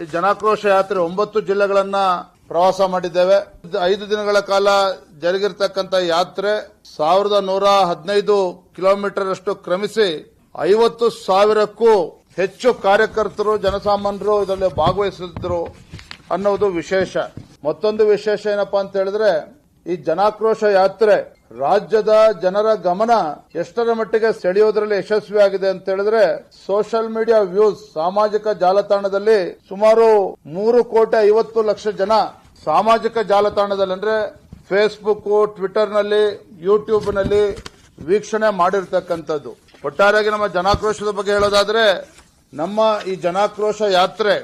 ಈ ಜನಾಕ್ರೋಶ ಯಾತ್ರೆ 9 ಜಿಲ್ಲೆಗಳನ್ನ ಪ್ರವಾಸ ಮಾಡಿದ್ದೇವೆ. 5 ದಿನಗಳ ಕಾಲ ಜರುಗಿರತಕ್ಕಂತ ಯಾತ್ರೆ 1115 ಕಿಲೋಮೀಟರ್ ಅಷ್ಟು ಕ್ರಮಿಸಿ 50,000ಕ್ಕೂ ಹೆಚ್ಚು ಕಾರ್ಯಕರ್ತರು ಜನಸಾಮಾನ್ಯರು ಇದರಲ್ಲಿ ಭಾಗವಹಿಸಿದ್ರು ಅನ್ನೋದು ವಿಶೇಷ. ಮತ್ತೊಂದು ವಿಶೇಷ ಏನಪ್ಪಾ ಅಂತ ಹೇಳಿದ್ರೆ ಈ ಜನಾಕ್ರೋಶ ಯಾತ್ರೆ ರಾಜ್ಯದ ಜನರ ಗಮನ ಎಷ್ಟರ ಮಟ್ಟಿಗೆ ಸೆಳೆಯೋದ್ರಲ್ಲಿ ಯಶಸ್ವಿಯಾಗಿದೆ ಅಂತ ಹೇಳಿದ್ರೆ ಸೋಷಿಯಲ್ ಮೀಡಿಯಾ ವ್ಯೂಸ್ ಸಾಮಾಜಿಕ ಜಾಲತಾಣದಲ್ಲಿ ಸುಮಾರು 3,50,00,000 ಜನ ಸಾಮಾಜಿಕ ಜಾಲತಾಣದಲ್ಲಿ ಅಂದ್ರೆ ಫೇಸ್ಬುಕ್, ಟ್ವಿಟರ್ ನಲ್ಲಿ, ಯೂಟ್ಯೂಬ್ ನಲ್ಲಿ ವೀಕ್ಷಣೆ ಮಾಡಿರ್ತಕ್ಕಂಥದ್ದು. ಒಟ್ಟಾರೆಯಾಗಿ ನಮ್ಮ ಜನಾಕ್ರೋಶದ ಬಗ್ಗೆ ಹೇಳೋದಾದ್ರೆ ನಮ್ಮ ಈ ಜನಾಕ್ರೋಶ ಯಾತ್ರೆ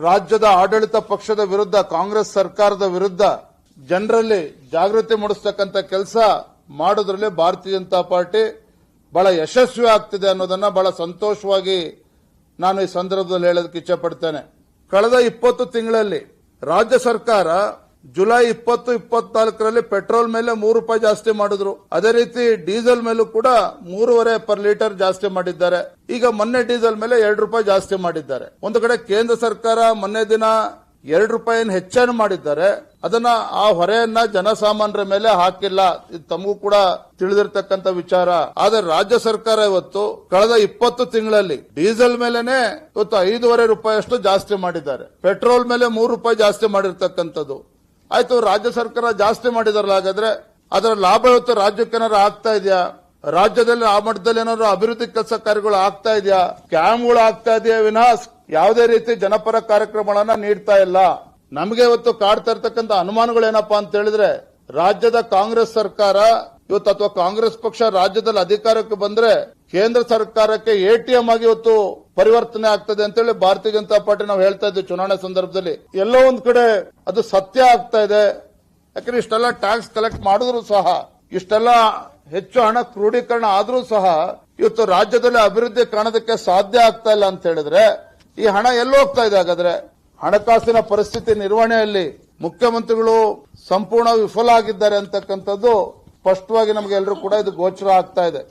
ರಾಜ್ಯದ ಆಡಳಿತ ಪಕ್ಷದ ವಿರುದ್ಧ, ಕಾಂಗ್ರೆಸ್ ಸರ್ಕಾರದ ವಿರುದ್ಧ ಜನರಲ್ಲಿ ಜಾಗೃತಿ ಮೂಡಿಸತಕ್ಕಂಥ ಕೆಲಸ ಮಾಡೋದ್ರಲ್ಲಿ ಭಾರತೀಯ ಜನತಾ ಪಾರ್ಟಿ ಬಹಳ ಯಶಸ್ವಿ ಆಗ್ತಿದೆ ಅನ್ನೋದನ್ನ ಬಹಳ ಸಂತೋಷವಾಗಿ ನಾನು ಈ ಸಂದರ್ಭದಲ್ಲಿ ಹೇಳೋದಕ್ಕೆ ಇಚ್ಛೆ ಪಡ್ತೇನೆ. ಕಳೆದ 20 ತಿಂಗಳಲ್ಲಿ ರಾಜ್ಯ ಸರ್ಕಾರ ಜುಲೈ 2024ರಲ್ಲಿ ಪೆಟ್ರೋಲ್ ಮೇಲೆ ₹3 ಜಾಸ್ತಿ ಮಾಡಿದ್ರು. ಅದೇ ರೀತಿ ಡೀಸೆಲ್ ಮೇಲೂ ಕೂಡ 3.5 ಪರ್ ಲೀಟರ್ ಜಾಸ್ತಿ ಮಾಡಿದ್ದಾರೆ. ಈಗ ಮೊನ್ನೆ ಡೀಸೆಲ್ ಮೇಲೆ ₹2 ಜಾಸ್ತಿ ಮಾಡಿದ್ದಾರೆ. ಒಂದು ಕಡೆ ಕೇಂದ್ರ ಸರ್ಕಾರ ಮೊನ್ನೆ ದಿನ ₹2 ಹೆಚ್ಚನ್ನು ಮಾಡಿದ್ದಾರೆ. ಅದನ್ನ ಆ ಹೊರೆಯನ್ನ ಜನಸಾಮಾನ್ಯರ ಮೇಲೆ ಹಾಕಿಲ್ಲ. ಇದು ತಮಗೂ ಕೂಡ ತಿಳಿದಿರತಕ್ಕಂತ ವಿಚಾರ. ಆದರೆ ರಾಜ್ಯ ಸರ್ಕಾರ ಇವತ್ತು ಕಳೆದ 20 ತಿಂಗಳಲ್ಲಿ ಡೀಸೆಲ್ ಮೇಲೆನೆ ಇವತ್ತು ₹5.5 ಅಷ್ಟು ಜಾಸ್ತಿ ಮಾಡಿದ್ದಾರೆ. ಪೆಟ್ರೋಲ್ ಮೇಲೆ ₹3 ಜಾಸ್ತಿ ಮಾಡಿರ್ತಕ್ಕಂಥದ್ದು. ಆಯ್ತು, ರಾಜ್ಯ ಸರ್ಕಾರ ಜಾಸ್ತಿ ಮಾಡಿದಾರಲ್ಲ, ಹಾಗಾದ್ರೆ ಅದರ ಲಾಭ ಇವತ್ತು ರಾಜ್ಯಕ್ಕೇನಾರು ಆಗ್ತಾ ಇದೆಯಾ? ರಾಜ್ಯದಲ್ಲಿ ಆ ಮಟ್ಟದಲ್ಲಿ ಏನಾದ್ರು ಅಭಿವೃದ್ಧಿ ಕೆಲಸ ಕಾರ್ಯಗಳು ಆಗ್ತಾ ಇದೆಯಾ? ಕ್ಯಾಂಪ್ಗಳು ಆಗ್ತಾ ಇದೆಯಾ ವಿನಃ ಯಾವುದೇ ರೀತಿ ಜನಪರ ಕಾರ್ಯಕ್ರಮಗಳನ್ನ ನೀಡ್ತಾ ಇಲ್ಲ. ನಮಗೆ ಇವತ್ತು ಕಾಡ್ತಾ ಇರ್ತಕ್ಕಂಥ ಅನುಮಾನಗಳೇನಪ್ಪಾ ಅಂತ ಹೇಳಿದ್ರೆ ರಾಜ್ಯದ ಕಾಂಗ್ರೆಸ್ ಸರ್ಕಾರ ಇವತ್ತು ಅಥವಾ ಕಾಂಗ್ರೆಸ್ ಪಕ್ಷ ರಾಜ್ಯದಲ್ಲಿ ಅಧಿಕಾರಕ್ಕೆ ಬಂದ್ರೆ ಕೇಂದ್ರ ಸರ್ಕಾರಕ್ಕೆ ಎಟಿಎಂ ಆಗಿ ಇವತ್ತು ಪರಿವರ್ತನೆ ಆಗ್ತದೆ ಅಂತೇಳಿ ಭಾರತೀಯ ಜನತಾ ಪಾರ್ಟಿ ನಾವು ಹೇಳ್ತಾ ಇದ್ವಿ ಚುನಾವಣೆ ಸಂದರ್ಭದಲ್ಲಿ. ಎಲ್ಲೋ ಒಂದ್ ಕಡೆ ಅದು ಸತ್ಯ ಆಗ್ತಾ ಇದೆ. ಯಾಕಂದ್ರೆ ಇಷ್ಟೆಲ್ಲ ಟ್ಯಾಕ್ಸ್ ಕಲೆಕ್ಟ್ ಮಾಡಿದ್ರು ಸಹ, ಇಷ್ಟೆಲ್ಲ ಹೆಚ್ಚು ಹಣ ಕ್ರೋಢೀಕರಣ ಆದ್ರೂ ಸಹ ಇವತ್ತು ರಾಜ್ಯದಲ್ಲಿ ಅಭಿವೃದ್ಧಿ ಕಾಣೋದಕ್ಕೆ ಸಾಧ್ಯ ಆಗ್ತಾ ಇಲ್ಲ ಅಂತ ಹೇಳಿದ್ರೆ ಈ ಹಣ ಎಲ್ಲಿ ಹೋಗ್ತಾ ಇದೆ? ಹಾಗಾದ್ರೆ ಹಣಕಾಸಿನ ಪರಿಸ್ಥಿತಿ ನಿರ್ವಹಣೆಯಲ್ಲಿ ಮುಖ್ಯಮಂತ್ರಿಗಳು ಸಂಪೂರ್ಣ ವಿಫಲ ಆಗಿದ್ದಾರೆ ಅಂತಕ್ಕಂಥದ್ದು ಸ್ಪಷ್ಟವಾಗಿ ನಮಗೆಲ್ಲರೂ ಕೂಡ ಇದು ಗೋಚರ ಆಗ್ತಾ ಇದೆ.